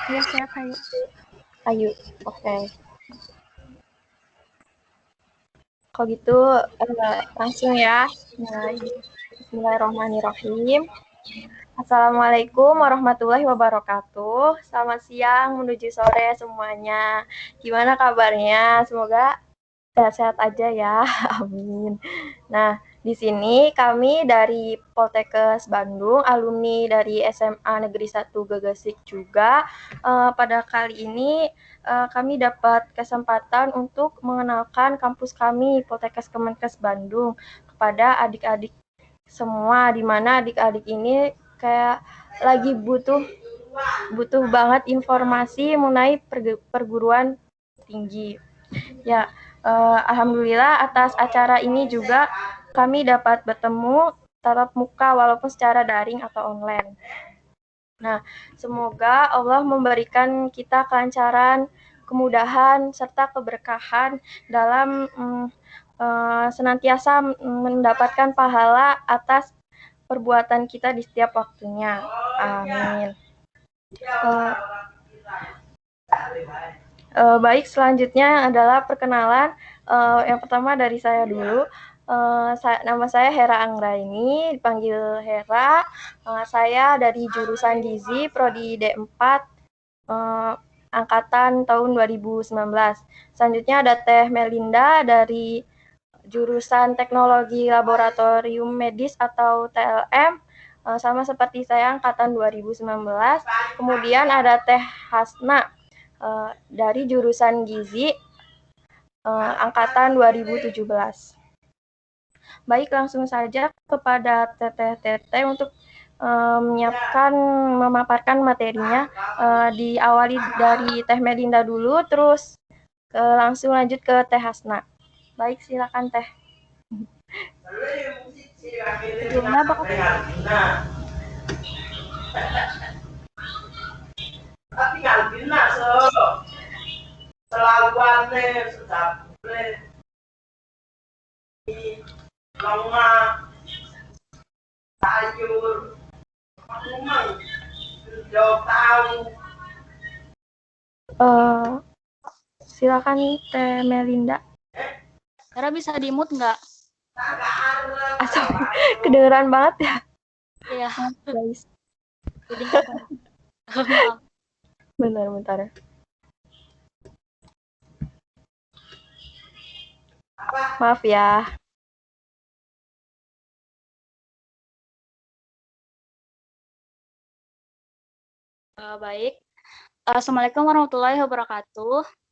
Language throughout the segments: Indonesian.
Iya, siap, Hayu. Ayu, oke. Kalau gitu langsung ya. Nah, Bismillahirrahmanirrahim. Assalamualaikum warahmatullahi wabarakatuh. Selamat siang menuju sore semuanya. Gimana kabarnya? Semoga sehat-sehat aja ya. Amin. Nah, di sini kami dari Poltekkes Bandung, alumni dari SMA Negeri 1 Gegesik juga. Pada kali ini kami dapat kesempatan untuk mengenalkan kampus kami, Poltekkes Kemenkes Bandung, kepada adik-adik semua, di mana adik-adik ini kayak lagi butuh butuh banget informasi mengenai perguruan tinggi. Ya, alhamdulillah atas acara ini juga kami dapat bertemu tatap muka walaupun secara daring atau online. Nah, semoga Allah memberikan kita kelancaran, kemudahan, serta keberkahan dalam senantiasa mendapatkan pahala atas perbuatan kita di setiap waktunya. Amin. Uh, Baik, selanjutnya adalah perkenalan. Yang pertama dari saya dulu. Nama saya Hera Anggraini, dipanggil Hera. Saya dari jurusan Gizi, Prodi D4, angkatan tahun 2019. Selanjutnya ada Teh Melinda dari jurusan Teknologi Laboratorium Medis atau TLM, sama seperti saya angkatan 2019. Kemudian ada Teh Hasna dari jurusan Gizi angkatan 2017. Baik, langsung saja kepada Teteh untuk memaparkan materinya. Diawali dari Teh Melinda dulu, terus langsung lanjut ke Teh Hasna. Baik, silakan Teh. Sebelumnya bakal Silakan Teh Melinda. Hera bisa di-mute nggak? Kedengeran banget ya. Iya, Guys. jadi nggak maaf. Bentar. Maaf ya. Baik. Assalamualaikum warahmatullahi wabarakatuh.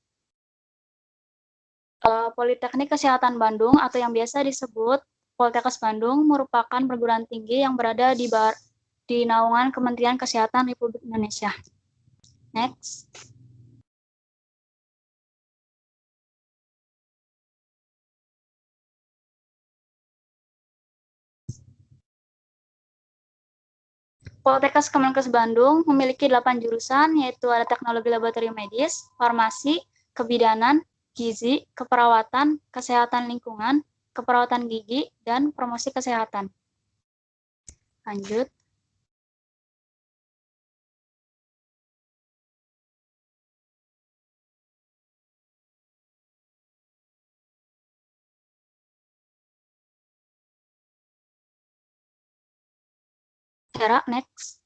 Politeknik Kesehatan Bandung atau yang biasa disebut Poltekkes Bandung merupakan perguruan tinggi yang berada di naungan Kementerian Kesehatan Republik Indonesia. Next. Poltekkes Kemenkes Bandung memiliki 8 jurusan, yaitu ada Teknologi Laboratorium Medis, Farmasi, Kebidanan, Gizi, Keperawatan, Kesehatan Lingkungan, Keperawatan Gigi, dan Promosi Kesehatan. Lanjut. Hera, next.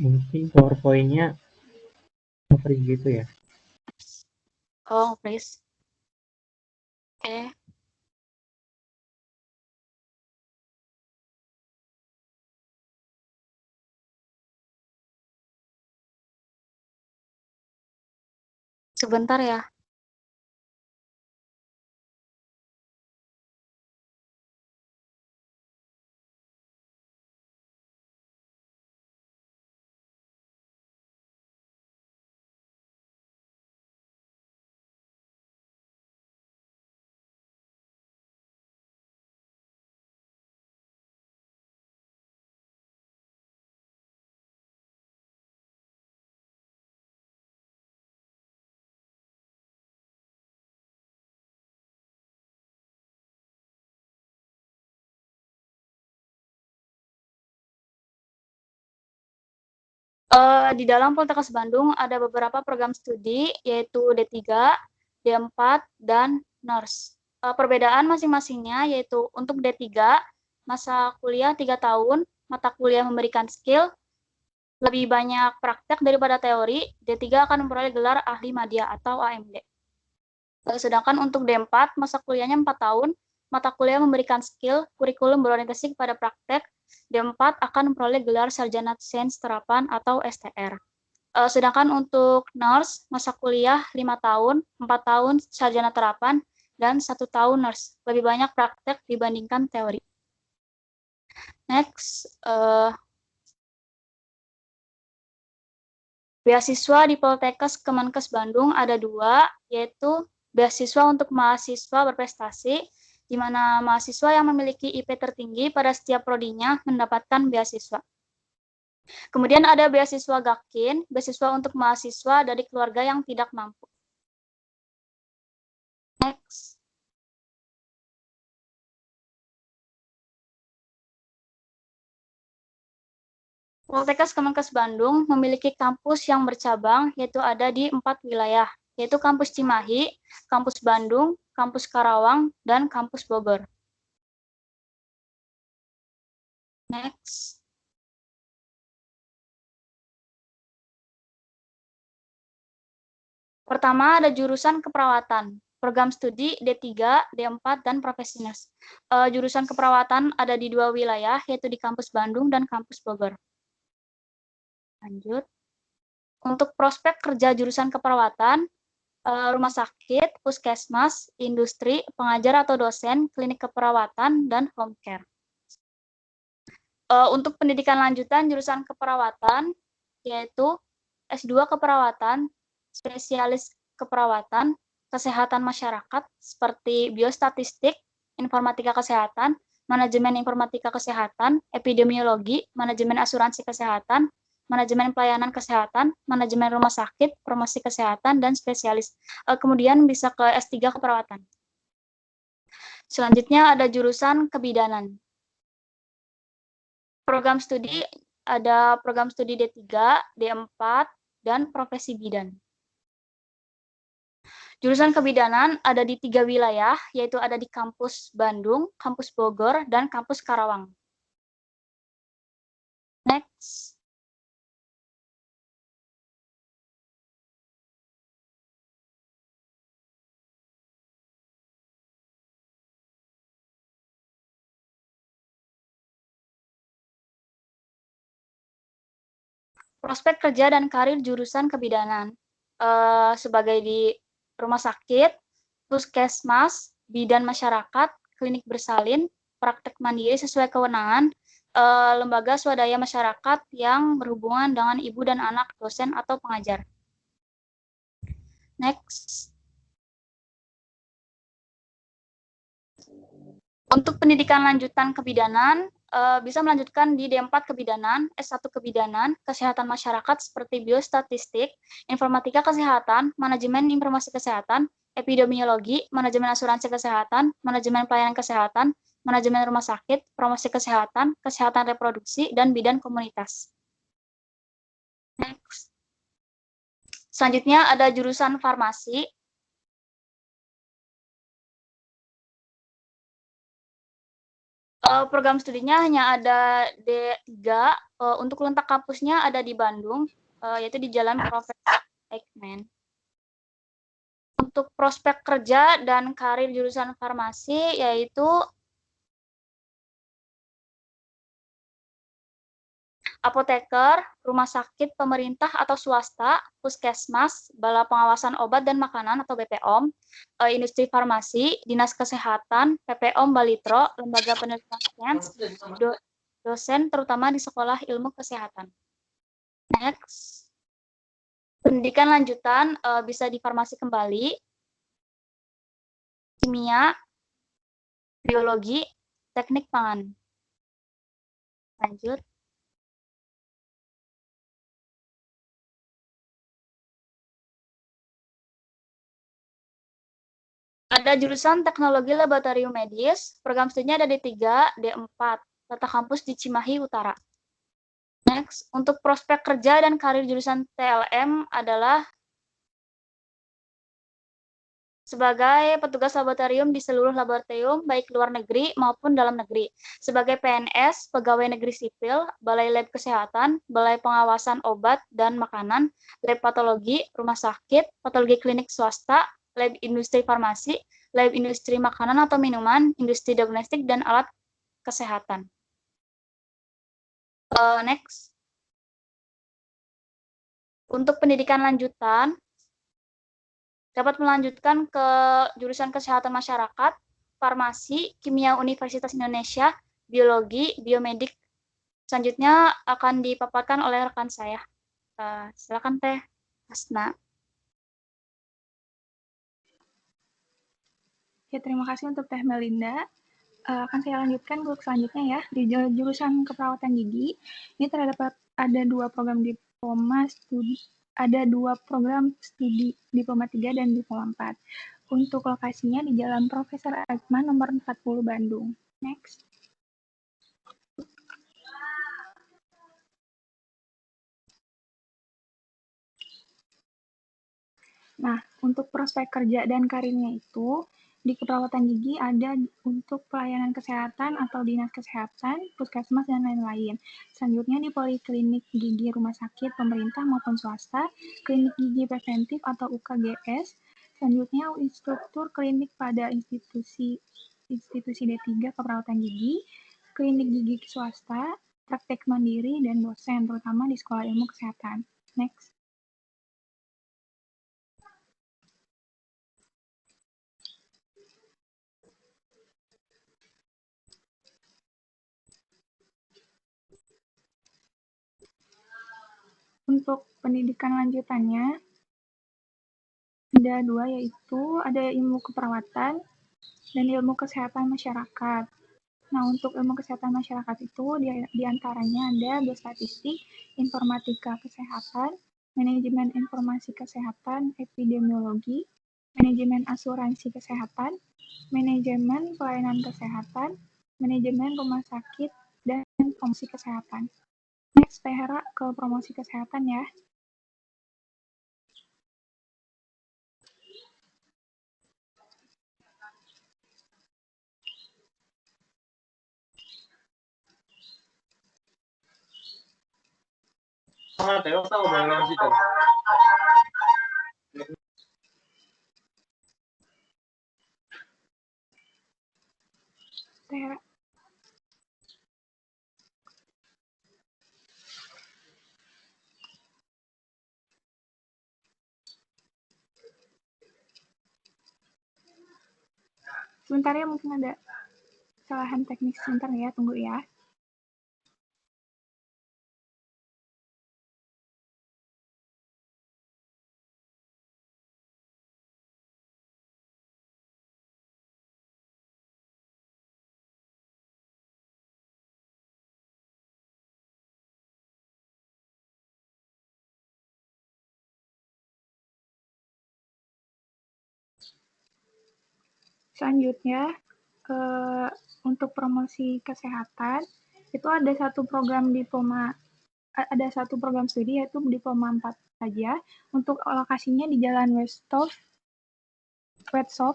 Mungkin PowerPoint-nya free gitu ya. Oh, please. Oke. Sebentar ya. Di dalam Poltekkes Bandung ada beberapa program studi, yaitu D3, D4, dan NURS. Perbedaan masing-masingnya yaitu untuk D3, masa kuliah 3 tahun, mata kuliah memberikan skill, lebih banyak praktek daripada teori, D3 akan memperoleh gelar ahli madya atau AMD. Sedangkan untuk D4, masa kuliahnya 4 tahun, mata kuliah memberikan skill, kurikulum berorientasi kepada praktek, D4 akan memperoleh gelar sarjana sains terapan atau STR. Sedangkan untuk nurse, masa kuliah 5 tahun, 4 tahun sarjana terapan, dan 1 tahun nurse. Lebih banyak praktek dibandingkan teori. Next, beasiswa di Poltekkes Kemenkes Bandung ada 2, yaitu beasiswa untuk mahasiswa berprestasi, di mana mahasiswa yang memiliki IP tertinggi pada setiap prodinya mendapatkan beasiswa. Kemudian ada beasiswa Gakin, beasiswa untuk mahasiswa dari keluarga yang tidak mampu. Next. Poltekkes Kemenkes Bandung memiliki kampus yang bercabang, yaitu ada di 4 wilayah, yaitu Kampus Cimahi, Kampus Bandung, Kampus Karawang, dan Kampus Bogor. Next. Pertama ada jurusan keperawatan, program studi D3, D4, dan profesi nurse. Jurusan keperawatan ada di 2 wilayah, yaitu di Kampus Bandung dan Kampus Bogor. Lanjut. Untuk prospek kerja jurusan keperawatan, rumah sakit, puskesmas, industri, pengajar atau dosen, klinik keperawatan, dan home care. Untuk pendidikan lanjutan jurusan keperawatan, yaitu S2 keperawatan, spesialis keperawatan, kesehatan masyarakat, seperti biostatistik, informatika kesehatan, manajemen informatika kesehatan, epidemiologi, manajemen asuransi kesehatan, manajemen pelayanan kesehatan, manajemen rumah sakit, promosi kesehatan, dan spesialis. Kemudian bisa ke S3 keperawatan. Selanjutnya ada jurusan kebidanan. Program studi ada program studi D3, D4, dan profesi bidan. Jurusan kebidanan ada di 3 wilayah, yaitu ada di Kampus Bandung, Kampus Bogor, dan Kampus Karawang. Next. Prospek kerja dan karir jurusan kebidanan. Sebagai di rumah sakit, puskesmas, bidan masyarakat, klinik bersalin, praktek mandiri sesuai kewenangan, lembaga swadaya masyarakat yang berhubungan dengan ibu dan anak, dosen atau pengajar. Next. Untuk pendidikan lanjutan kebidanan, bisa melanjutkan di D4 kebidanan, S1 kebidanan, kesehatan masyarakat seperti biostatistik, informatika kesehatan, manajemen informasi kesehatan, epidemiologi, manajemen asuransi kesehatan, manajemen pelayanan kesehatan, manajemen rumah sakit, promosi kesehatan, kesehatan reproduksi, dan bidan komunitas. Next. Selanjutnya ada jurusan farmasi. Program studinya hanya ada D3, untuk letak kampusnya ada di Bandung, yaitu di Jalan Profesor Ekman. Untuk prospek kerja dan karir jurusan farmasi yaitu apoteker, rumah sakit pemerintah atau swasta, puskesmas, Bala Pengawasan Obat dan Makanan atau BPOM, industri farmasi, dinas kesehatan, PPOM Balitro, lembaga penelitian sains, dosen terutama di sekolah ilmu kesehatan. Next. Pendidikan lanjutan bisa di farmasi kembali, kimia, biologi, teknik pangan. Lanjut. Ada jurusan teknologi laboratorium medis, program studinya ada D3, D4, letak kampus di Cimahi Utara. Next, untuk prospek kerja dan karir jurusan TLM adalah sebagai petugas laboratorium di seluruh laboratorium, baik luar negeri maupun dalam negeri. Sebagai PNS, pegawai negeri sipil, balai lab kesehatan, balai pengawasan obat dan makanan, lab patologi, rumah sakit, patologi klinik swasta, lab industri farmasi, lab industri makanan atau minuman, industri domestik, dan alat kesehatan. Next. Untuk pendidikan lanjutan, dapat melanjutkan ke jurusan kesehatan masyarakat, farmasi, kimia Universitas Indonesia, biologi, biomedik. Selanjutnya akan dipaparkan oleh rekan saya. Silakan Teh Hasna. Ya, terima kasih untuk Teh Melinda. Akan saya lanjutkan blok selanjutnya ya. Di jurusan keperawatan gigi, ini terdapat ada dua program studi diploma 3 dan diploma 4. Untuk lokasinya di Jalan Profesor Ekman nomor 40 Bandung. Next. Nah, untuk prospek kerja dan karirnya itu, di keperawatan gigi ada untuk pelayanan kesehatan atau dinas kesehatan, puskesmas, dan lain-lain. Selanjutnya di poliklinik gigi rumah sakit pemerintah maupun swasta, klinik gigi preventif atau UKGS. Selanjutnya instruktur klinik pada institusi D3 keperawatan gigi, klinik gigi swasta, praktek mandiri, dan dosen, terutama di sekolah ilmu kesehatan. Next. Untuk pendidikan lanjutannya, ada dua, yaitu ada ilmu keperawatan dan ilmu kesehatan masyarakat. Nah, untuk ilmu kesehatan masyarakat itu diantaranya ada biostatistik, informatika kesehatan, manajemen informasi kesehatan, epidemiologi, manajemen asuransi kesehatan, manajemen pelayanan kesehatan, manajemen rumah sakit, dan promosi kesehatan. Next, Teh Hera ke promosi kesehatan ya. Teh Hera. Sebentar ya, mungkin ada kesalahan teknis sebentar ya, tunggu ya. Selanjutnya, untuk promosi kesehatan, itu ada satu program studi yaitu diploma 4 saja. Untuk lokasinya di Jalan Westsoft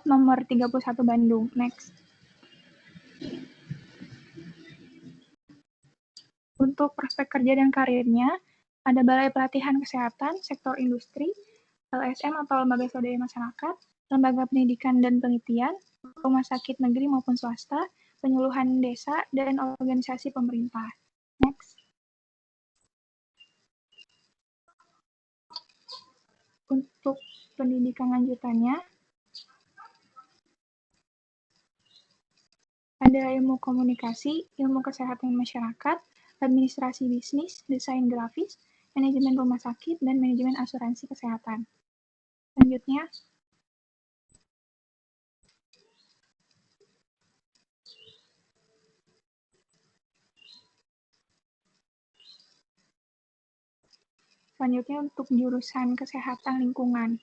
nomor 31 Bandung. Next. Untuk prospek kerja dan karirnya, ada Balai Pelatihan Kesehatan, Sektor Industri, LSM atau Lembaga Swadaya Masyarakat, Lembaga Pendidikan dan Penelitian, rumah sakit negeri maupun swasta, penyuluhan desa, dan organisasi pemerintah. Next. Untuk pendidikan lanjutannya, ada ilmu komunikasi, ilmu kesehatan masyarakat, administrasi bisnis, desain grafis, manajemen rumah sakit, dan manajemen asuransi kesehatan. Selanjutnya, untuk jurusan kesehatan lingkungan.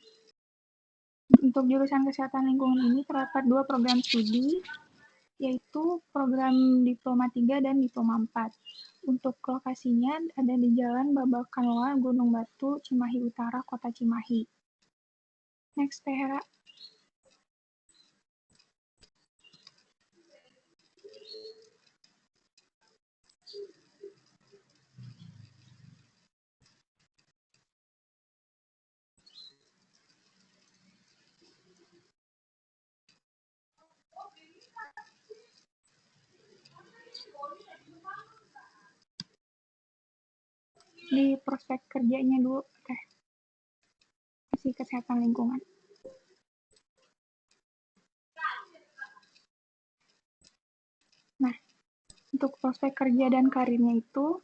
Untuk jurusan kesehatan lingkungan ini terdapat dua program studi, yaitu program diploma 3 dan diploma 4. Untuk lokasinya ada di Jalan Babakan Loa, Gunung Batu, Cimahi Utara, Kota Cimahi. Next, Teh Hera. Di prospek kerjanya dulu, Teh. Masih kesehatan lingkungan. Nah, untuk prospek kerja dan karirnya itu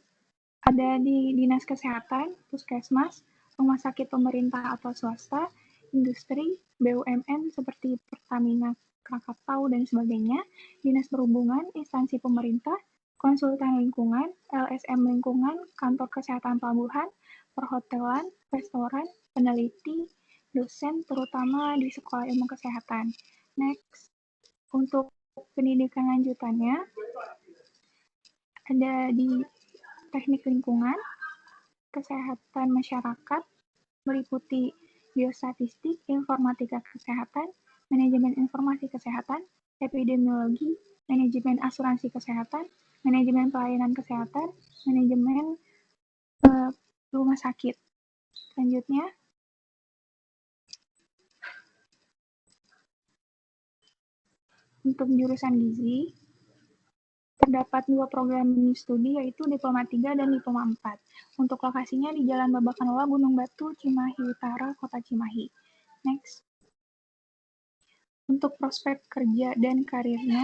ada di Dinas Kesehatan, Puskesmas, rumah sakit pemerintah atau swasta, industri, BUMN seperti Pertamina, Krakatau, dan sebagainya, Dinas Perhubungan, instansi pemerintah, konsultan lingkungan, LSM lingkungan, kantor kesehatan pelabuhan, perhotelan, restoran, peneliti, dosen, terutama di sekolah ilmu kesehatan. Next, untuk pendidikan lanjutannya, ada di teknik lingkungan, kesehatan masyarakat, meliputi biostatistik, informatika kesehatan, manajemen informasi kesehatan, epidemiologi, manajemen asuransi kesehatan, manajemen pelayanan kesehatan, manajemen rumah sakit. Selanjutnya, untuk jurusan gizi, terdapat 2 program studi yaitu Diploma 3 dan Diploma 4. Untuk lokasinya di Jalan Babakan Loa, Gunung Batu, Cimahi Utara, Kota Cimahi. Next. Untuk prospek kerja dan karirnya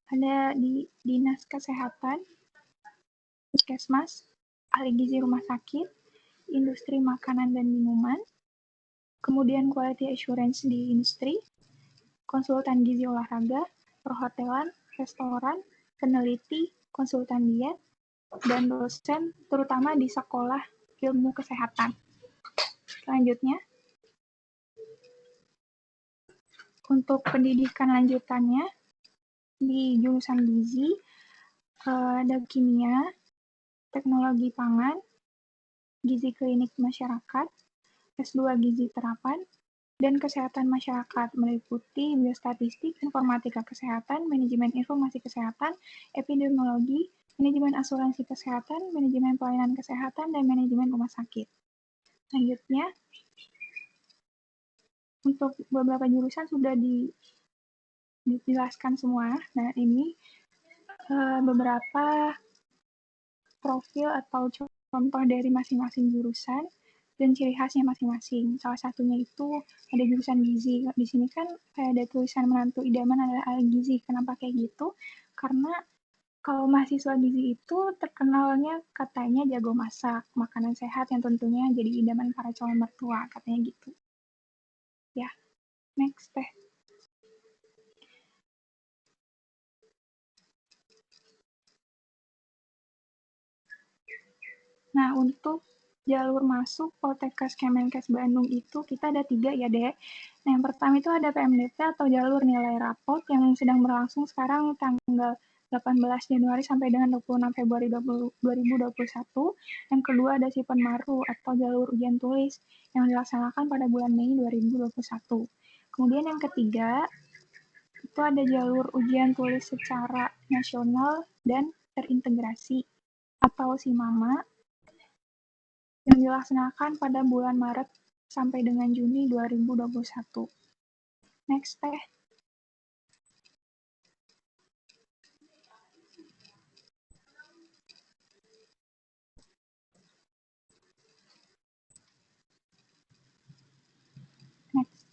ada di Dinas Kesehatan, Puskesmas, ahli gizi rumah sakit, industri makanan dan minuman, kemudian quality assurance di industri, konsultan gizi olahraga, perhotelan, restoran, peneliti, konsultan diet, dan dosen, terutama di sekolah ilmu kesehatan. Selanjutnya, untuk pendidikan lanjutannya, di jurusan gizi, ada kimia, teknologi pangan, gizi klinik masyarakat, S2 gizi terapan, dan kesehatan masyarakat meliputi biostatistik, informatika kesehatan, manajemen informasi kesehatan, epidemiologi, manajemen asuransi kesehatan, manajemen pelayanan kesehatan, dan manajemen rumah sakit. Selanjutnya, untuk beberapa jurusan sudah dijelaskan semua. Nah, ini beberapa profil atau contoh dari masing-masing jurusan dan ciri khasnya masing-masing. Salah satunya itu ada jurusan gizi. Di sini kan ada tulisan menantu idaman adalah ahli gizi. Kenapa kayak gitu? Karena kalau mahasiswa gizi itu terkenalnya katanya jago masak, makanan sehat yang tentunya jadi idaman para calon mertua, katanya gitu. Ya, next Teh. Nah, untuk jalur masuk Poltekkes Kemenkes Bandung itu kita ada 3 ya, Dek. Nah, yang pertama itu ada PMDP atau jalur nilai rapot yang sedang berlangsung sekarang tanggal 18 Januari sampai dengan 26 Februari 2021. Yang kedua ada Sipenmaru atau jalur ujian tulis yang dilaksanakan pada bulan Mei 2021. Kemudian yang ketiga itu ada jalur ujian tulis secara nasional dan terintegrasi atau SIMAMA yang dilaksanakan pada bulan Maret sampai dengan Juni 2021. Next, Teh. Next.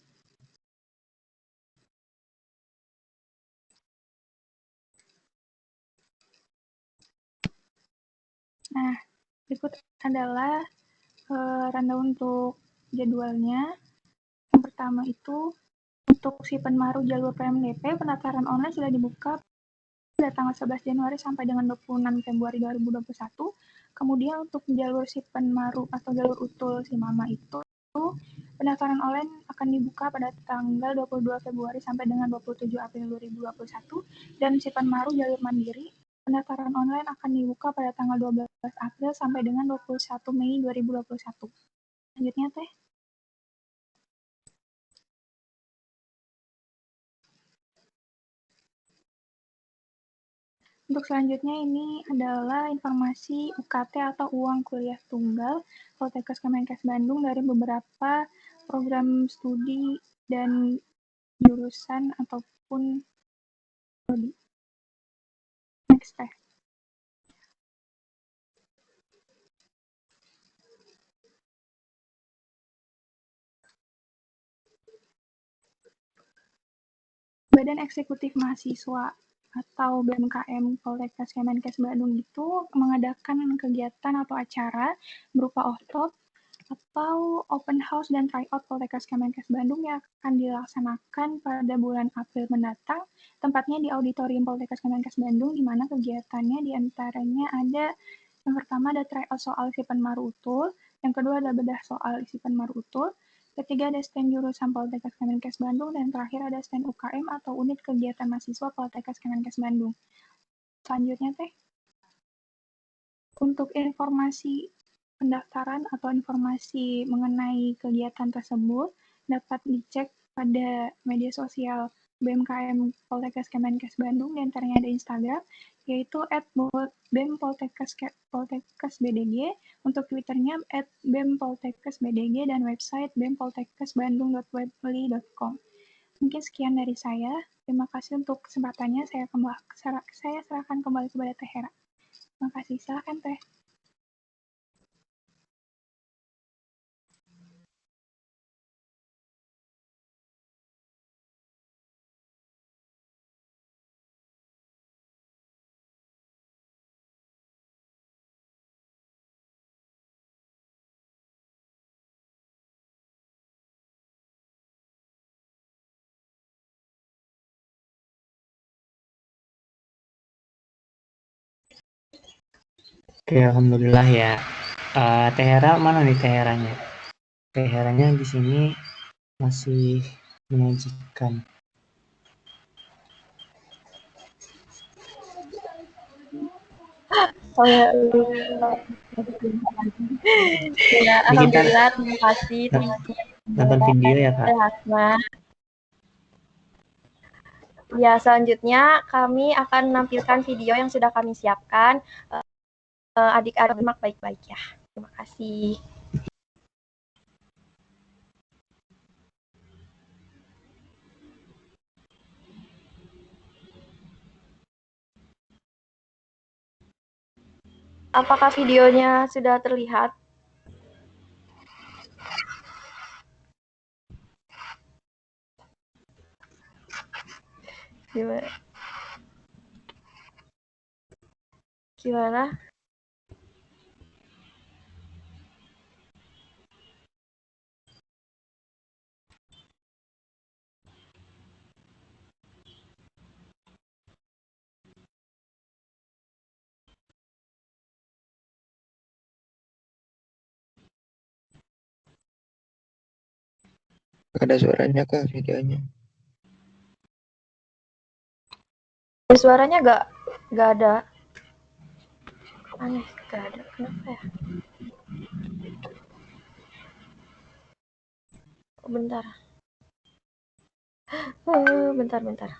Nah, berikut adalah rundown untuk jadwalnya. Yang pertama itu untuk Sipenmaru jalur PMDP, pendaftaran online sudah dibuka pada tanggal 11 Januari sampai dengan 26 Februari 2021. Kemudian untuk jalur Sipenmaru atau jalur utul SIMAMA itu pendaftaran online akan dibuka pada tanggal 22 Februari sampai dengan 27 April 2021 dan Sipenmaru jalur mandiri Pendaftaran online akan dibuka pada tanggal 12 April sampai dengan 21 Mei 2021. Selanjutnya, Teh. Untuk selanjutnya ini adalah informasi UKT atau uang kuliah tunggal Poltekkes Kemenkes Bandung dari beberapa program studi dan jurusan ataupun prodi. Next, Teh. Badan Eksekutif Mahasiswa atau BMKM Poltekkes Kemenkes Bandung itu mengadakan kegiatan atau acara berupa off-top atau open house dan tryout Poltekkes Kemenkes Bandung yang akan dilaksanakan pada bulan April mendatang, tempatnya di Auditorium Poltekkes Kemenkes Bandung, di mana kegiatannya diantaranya ada yang pertama ada tryout soal isi penmaru utul, yang kedua ada bedah soal isi penmaru utul, ketiga ada stand jurusan Poltekkes Kemenkes Bandung, dan terakhir ada stand UKM atau unit kegiatan mahasiswa Poltekkes Kemenkes Bandung. Selanjutnya, Teh. Untuk informasi pendaftaran atau informasi mengenai kegiatan tersebut dapat dicek pada media sosial BMKM Poltekkes Kemenkes Bandung, di antaranya ada Instagram, yaitu @bempoltekkesbdg, untuk Twitternya @bempoltekkesbdg, dan website bempoltekkesbandung.weebly.com. Mungkin sekian dari saya. Terima kasih untuk kesempatannya. Saya serahkan kembali kepada Teh Hera. Terima kasih. Silakan, Teh. Oke, alhamdulillah ya. Teh Hera mana nih Teh Heranya? Teh Heranya di sini masih menyajikan. Oh ya, ya, Ini kita alhamdulillah, terima kasih nonton video ya Kak. Hasna. Ya, selanjutnya kami akan menampilkan video yang sudah kami siapkan. Adik-adik simak baik-baik ya. Terima kasih. Apakah videonya sudah terlihat? Gimana? Gimana? Ada suaranya kah videonya? Suaranya nggak ada. Aneh, nggak ada. Kenapa ya? Oh, bentar. Bentar.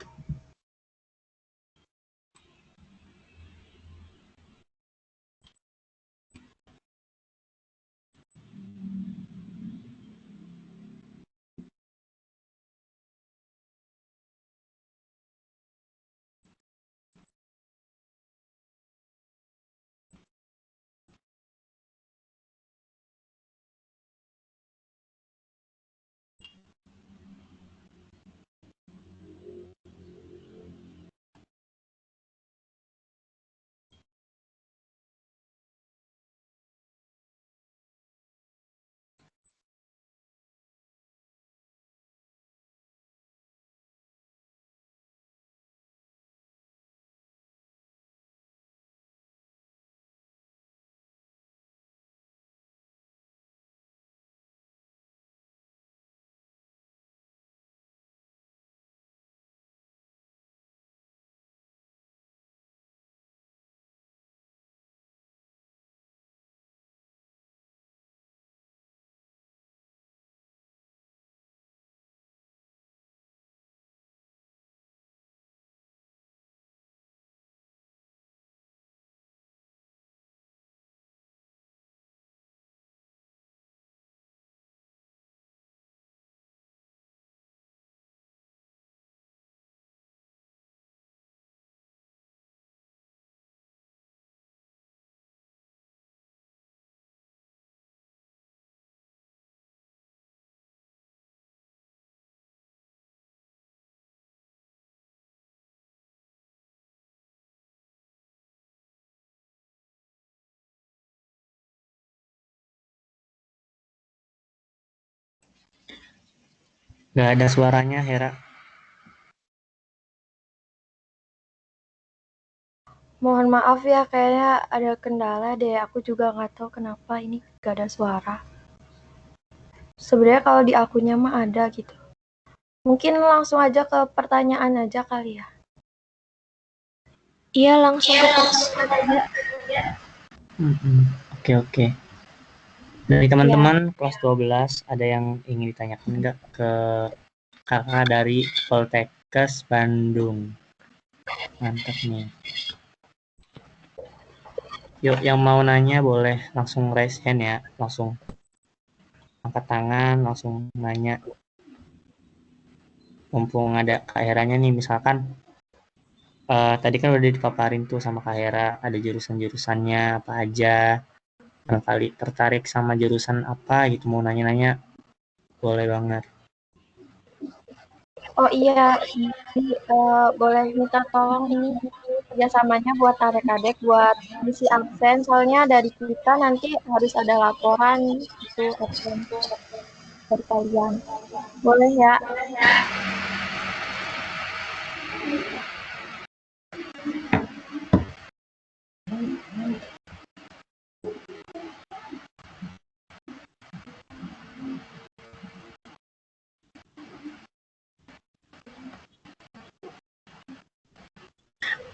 Nggak ada suaranya, Hera. Mohon maaf ya, kayaknya ada kendala deh. Aku juga nggak tahu kenapa ini gak ada suara. Sebenarnya kalau di akunnya mah ada gitu. Mungkin langsung aja ke pertanyaan aja kali ya. Iya, langsung ke pertanyaan aja. Oke. Dari teman-teman kelas 12 ada yang ingin ditanyakan nggak ke kakak dari Poltekkes Bandung? Mantap nih. Yuk, yang mau nanya boleh langsung raise hand ya, langsung angkat tangan, langsung nanya. Mumpung ada Kak Heranya nih, misalkan tadi kan udah dipaparin tuh sama Kak Hera, ada jurusan-jurusannya apa aja, barangkali tertarik sama jurusan apa gitu, mau nanya-nanya, boleh banget. Oh iya, boleh minta tolong ini kerjasamanya buat adik-adik buat ngisi absen. Soalnya dari kita nanti harus ada laporan itu absen dari kalian. Boleh ya?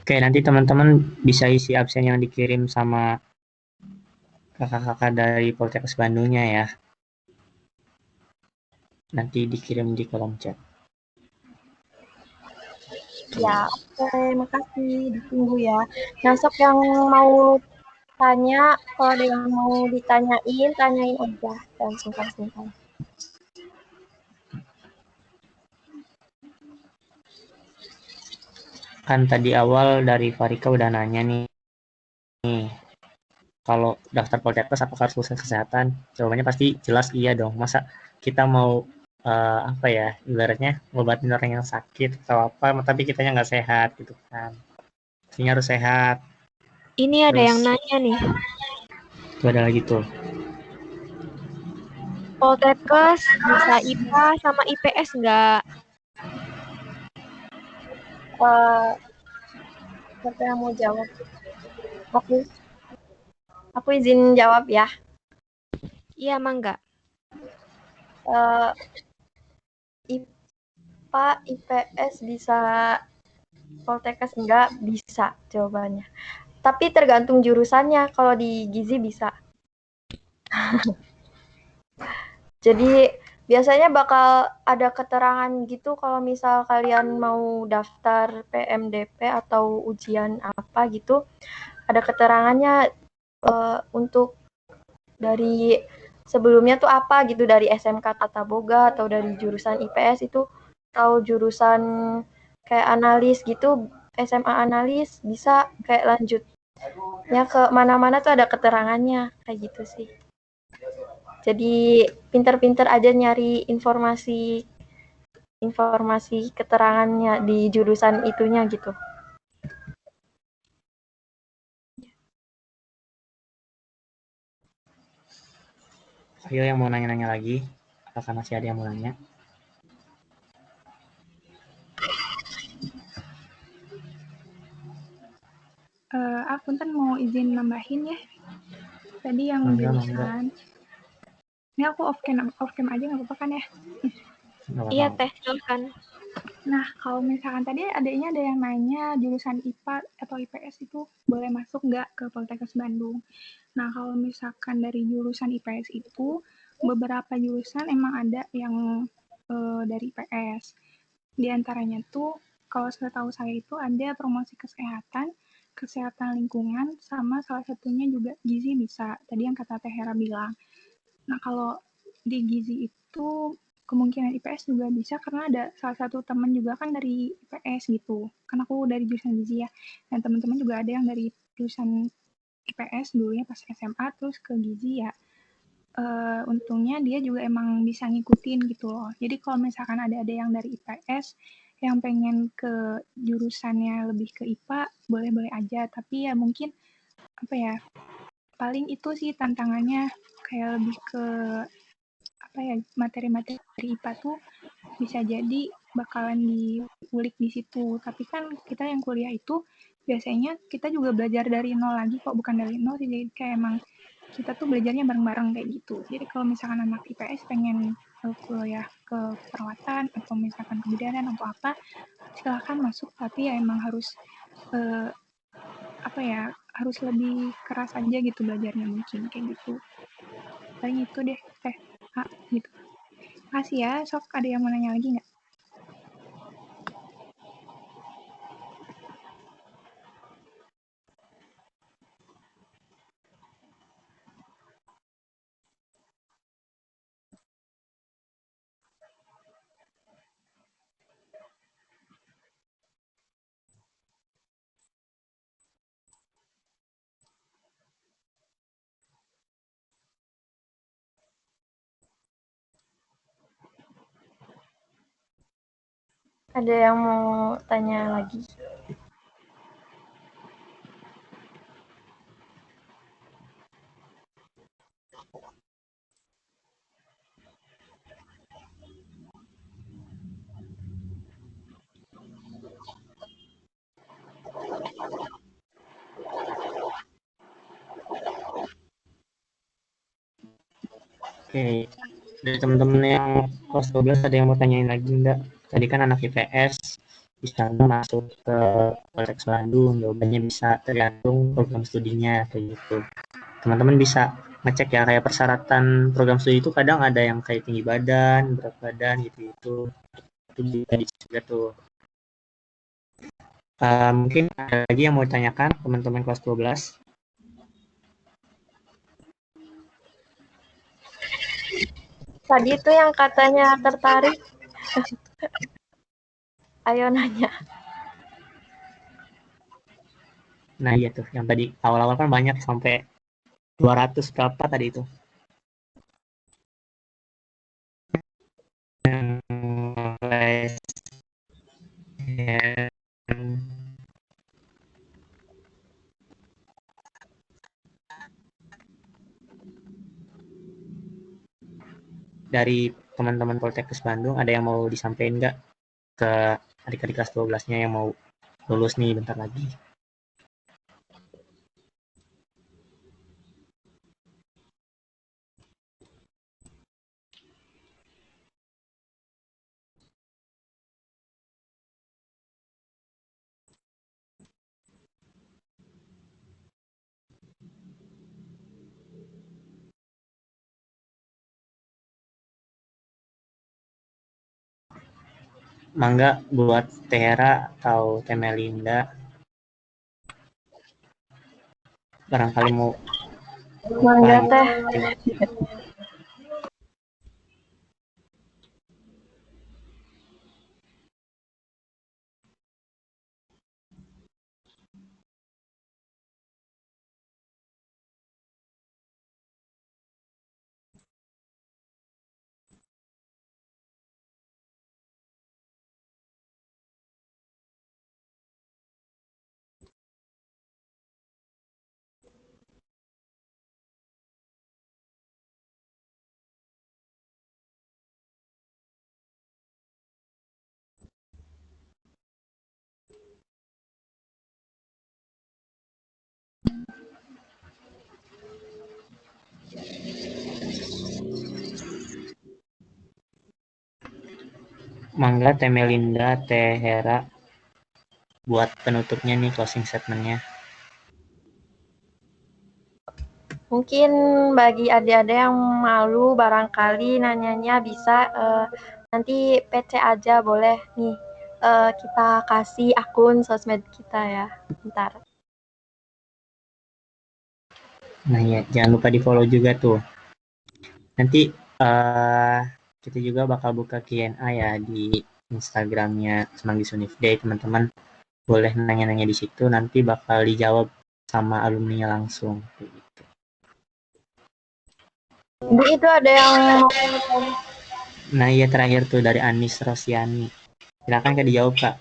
Oke, nanti teman-teman bisa isi absen yang dikirim sama kakak-kakak dari Poltekkes Bandungnya ya. Nanti dikirim di kolom chat. Ya, oke, makasih. Ditunggu ya. Nah, sok yang mau tanya, kalau ada yang mau ditanyain, tanyain aja. Dan singkat-singkat. Kan tadi awal dari Farika udah nanya nih, kalau daftar Poltekkes apakah harus lulusan kesehatan? Jawabannya pasti jelas iya dong. Masa kita mau apa ya, ibaratnya ngobatin orang yang sakit atau apa, tapi kitanya nggak sehat gitu kan. Pastinya harus sehat. Ini ada Terus yang nanya nih. itu ada lagi tuh. Poltekkes bisa IPA sama IPS nggak? Siapa yang mau jawab? Aku izin jawab ya. Iya, mangga. IPA, IPS bisa, Poltekkes enggak bisa jawabannya. Tapi tergantung jurusannya. Kalau di Gizi bisa. Jadi biasanya bakal ada keterangan gitu kalau misal kalian mau daftar PMDP atau ujian apa gitu, ada keterangannya untuk dari sebelumnya tuh apa gitu, dari SMK Tata Boga atau dari jurusan IPS itu, atau jurusan kayak analis gitu, SMA analis bisa kayak lanjutnya ke mana-mana tuh ada keterangannya kayak gitu sih. Jadi pinter-pinter aja nyari informasi keterangannya di jurusan itunya gitu. Ayo yang mau nanya-nanya lagi, apakah masih ada yang mau nanya? Punten mau izin nambahin ya. Tadi yang jurusan. Ini aku off cam aja nggak apa-apa kan ya? Iya, Teh, silahkan. Nah, kalau misalkan tadi adanya ada yang nanya jurusan IPA atau IPS itu boleh masuk nggak ke Poltekkes Bandung. Nah, kalau misalkan dari jurusan IPS itu, beberapa jurusan emang ada yang dari IPS. Di antaranya tuh, kalau setahu saya itu ada promosi kesehatan, kesehatan lingkungan, sama salah satunya juga gizi bisa. Tadi yang kata Teh Hera bilang. Nah, kalau di gizi itu kemungkinan IPS juga bisa karena ada salah satu teman juga kan dari IPS gitu. Kan aku dari jurusan gizi ya. Dan teman-teman juga ada yang dari jurusan IPS dulunya pas SMA terus ke gizi ya. Untungnya dia juga emang bisa ngikutin gitu loh. Jadi kalau misalkan ada yang dari IPS yang pengen ke jurusannya lebih ke IPA, boleh-boleh aja. Tapi ya mungkin apa ya, paling itu sih tantangannya kayak lebih ke materi-materi IPA tuh bisa jadi bakalan diulik di situ. Tapi kan kita yang kuliah itu biasanya kita juga belajar dari nol lagi kok, bukan dari nol sih. Jadi kayak emang kita tuh belajarnya bareng-bareng kayak gitu. Jadi kalau misalkan anak IPS pengen kuliah ke perawatan atau misalkan kebidanan atau apa, silahkan masuk. Tapi ya emang harus harus lebih keras aja gitu belajarnya mungkin kayak gitu. Paling itu deh gitu. Makasih ya. Sok ada yang mau nanya lagi nggak? Ada yang mau tanya lagi? Oke, dari teman-teman yang kelas 12 ada yang mau tanyain lagi enggak? Tadi kan anak IPS bisa masuk ke Poltekkes Bandung, jawabannya bisa tergantung program studinya kayak gitu. Teman-teman bisa ngecek ya, kayak persyaratan program studi itu kadang ada yang kayak tinggi badan, berat badan gitu-gitu. Itu bisa dicek juga tuh. Mungkin ada lagi yang mau ditanyakan teman-teman kelas 12? Tadi itu yang katanya tertarik. Ayo nanya. Nah iya tuh, yang tadi awal-awal kan banyak sampai 200 berapa tadi itu. Les ya, dari teman-teman Poltekkes Bandung ada yang mau disampaikan nggak ke adik-adik kelas 12-nya yang mau lulus nih bentar lagi? Mangga buat Tehera atau Temelinda barangkali mau Mangga teh. Mangga Temelinda, Tehera buat penutupnya nih, closing statement-nya. Mungkin bagi adik-adik yang malu barangkali nanyanya bisa nanti PC aja boleh nih. Kita kasih akun sosmed kita ya. Bentar. Nah ya, jangan lupa di-follow juga tuh. Nanti kita juga bakal buka Q&A ya di Instagramnya Semanggi Sunif Day, teman-teman boleh nanya-nanya di situ, nanti bakal dijawab sama alumni langsung. Gitu. Jadi itu ada yang Nah iya, terakhir tuh dari Anis Rosiani. Silakan Kak dijawab Kak.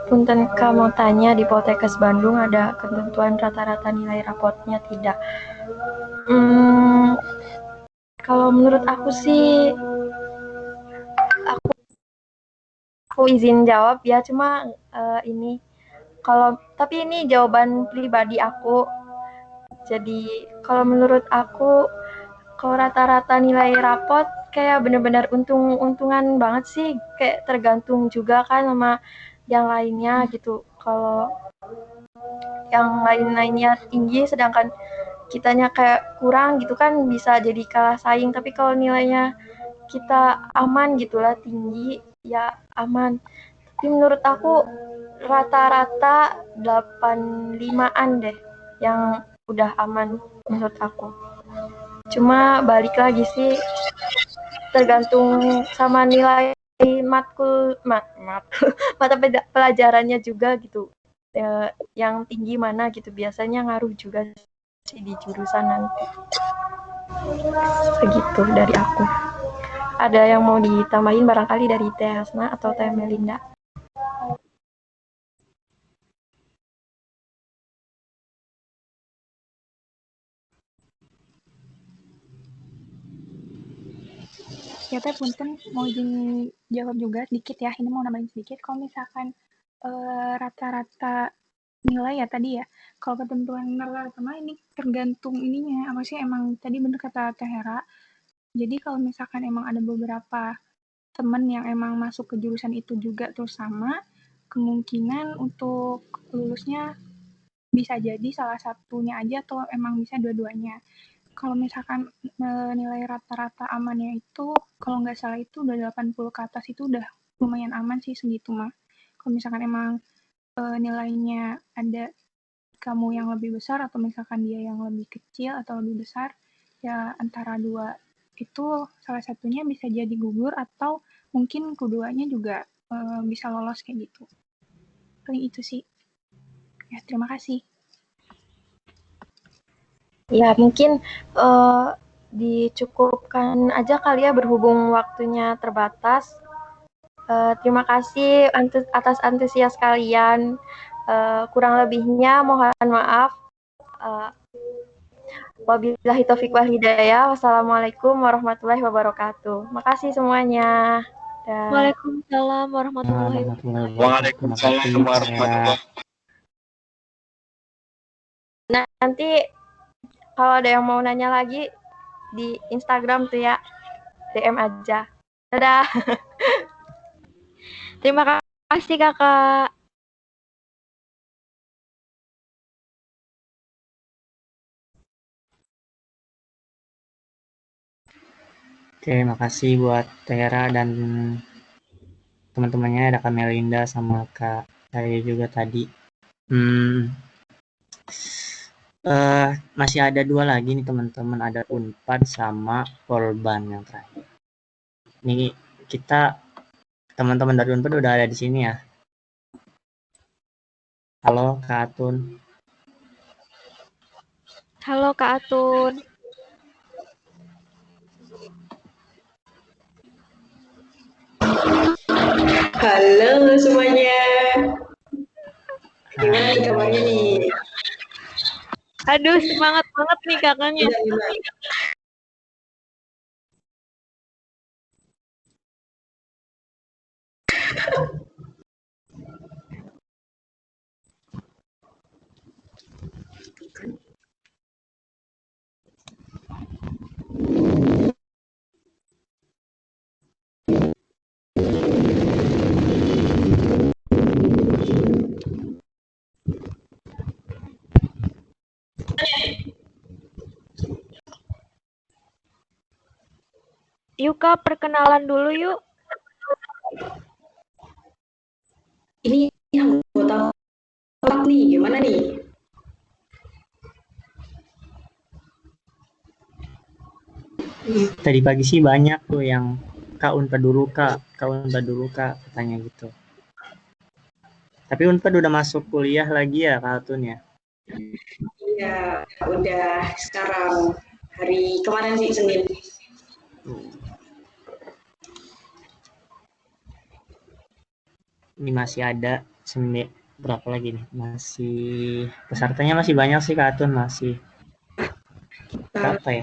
Punten kamu tanya di Poltekkes Bandung ada ketentuan rata-rata nilai rapotnya tidak? Kalau menurut aku sih, aku izin jawab ya, cuma ini tapi ini jawaban pribadi aku. Jadi kalau menurut aku, kalau rata-rata nilai rapot kayak bener-bener untung-untungan banget sih, kayak tergantung juga kan sama yang lainnya gitu. Kalau yang lain-lainnya tinggi sedangkan kitanya kayak kurang gitu kan bisa jadi kalah saing, tapi kalau nilainya kita aman gitulah tinggi ya aman. Tapi menurut aku rata-rata 85-an deh yang udah aman menurut aku. Cuma balik lagi sih tergantung sama nilai mata pelajarannya juga gitu. Yang tinggi mana gitu biasanya ngaruh juga sih di jurusan nanti. Segitu dari aku. Ada yang mau ditambahin barangkali dari Teh Hasna atau Teh Melinda? Ya Teh, punten mau izin jawab juga sedikit ya. Ini mau nambahin sedikit. Kalau misalkan rata-rata nilai ya tadi ya. Kalau ketentuan rata-rata ini tergantung ininya. Apa sih emang tadi bener kata Teh Hera. Jadi kalau misalkan emang ada beberapa temen yang emang masuk ke jurusan itu juga terus sama, kemungkinan untuk lulusnya bisa jadi salah satunya aja atau emang bisa dua-duanya. Kalau misalkan nilai rata-rata amannya itu, kalau nggak salah itu udah 80 ke atas itu udah lumayan aman sih segitu mah. Kalau misalkan emang nilainya ada kamu yang lebih besar atau misalkan dia yang lebih kecil atau lebih besar, ya antara dua itu salah satunya bisa jadi gugur atau mungkin keduanya juga bisa lolos kayak gitu. Paling itu sih. Ya, terima kasih. Ya, mungkin dicukupkan aja kali ya berhubung waktunya terbatas. Terima kasih atas antusias kalian. Kurang lebihnya mohon maaf. Wabillahi taufiq wal hidayah. Wassalamualaikum warahmatullahi wabarakatuh. Makasih semuanya. Dan Waalaikumsalam warahmatullahi Warahmatullahi wabarakatuh. wabarakatuh. Terima kasih, Kak. nanti kalau ada yang mau nanya lagi di Instagram tuh ya, DM aja. Dadah. Terima kasih Kakak. Oke, makasih buat Tera dan teman-temannya, ada Kak Melinda sama Kak saya juga tadi. Masih ada dua lagi nih teman-teman, ada Unpad sama Polban yang terakhir. Nih kita teman-teman dari Unpad udah ada di sini ya. Halo Kak Atun. Halo Kak Atun. Halo semuanya. Gimana nih kabarnya nih? Aduh, semangat banget nih kakaknya. Yuk Kak, perkenalan dulu yuk. Ini anggota telat nih, gimana nih? Tadi pagi sih banyak tuh yang Kak Unpad dulu Kak katanya gitu. Tapi Unpad udah masuk kuliah lagi ya Kak Atun ya? Iya, udah sekarang hari kemarin sih Senin. Ini masih ada berapa lagi nih? Masih pesertanya masih banyak sih Kak Atun, masih berapa ya?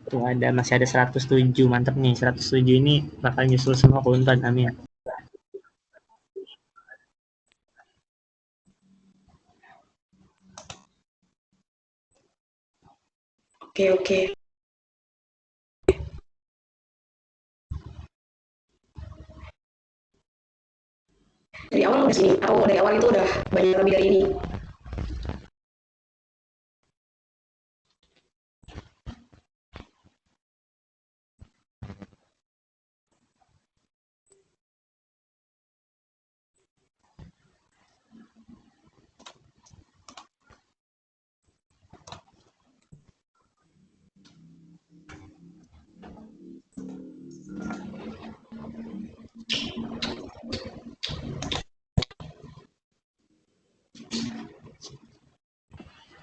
Tuh masih ada 107, mantap nih. 107 ini bakal nyusul semua ke Unpad, amin. Oke. Dari awal udah sini atau dari awal itu udah banyak lebih dari ini?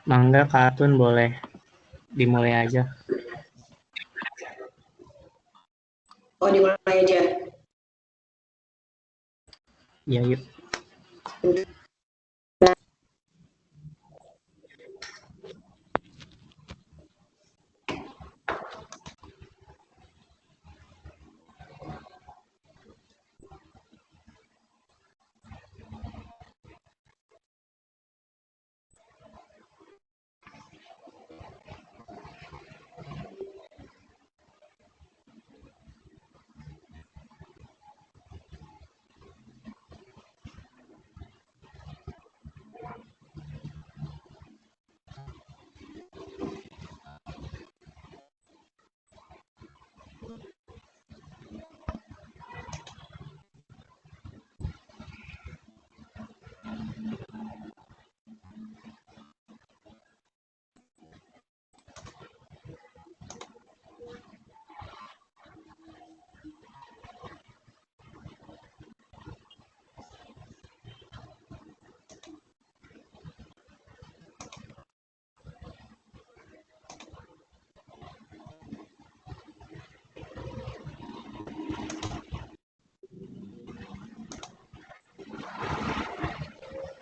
Mangga Kak Atun boleh dimulai aja. Oh, dimulai aja. Ya yuk.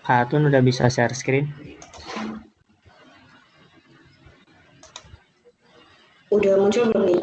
Kak Atun udah bisa share screen? Udah muncul belum nih?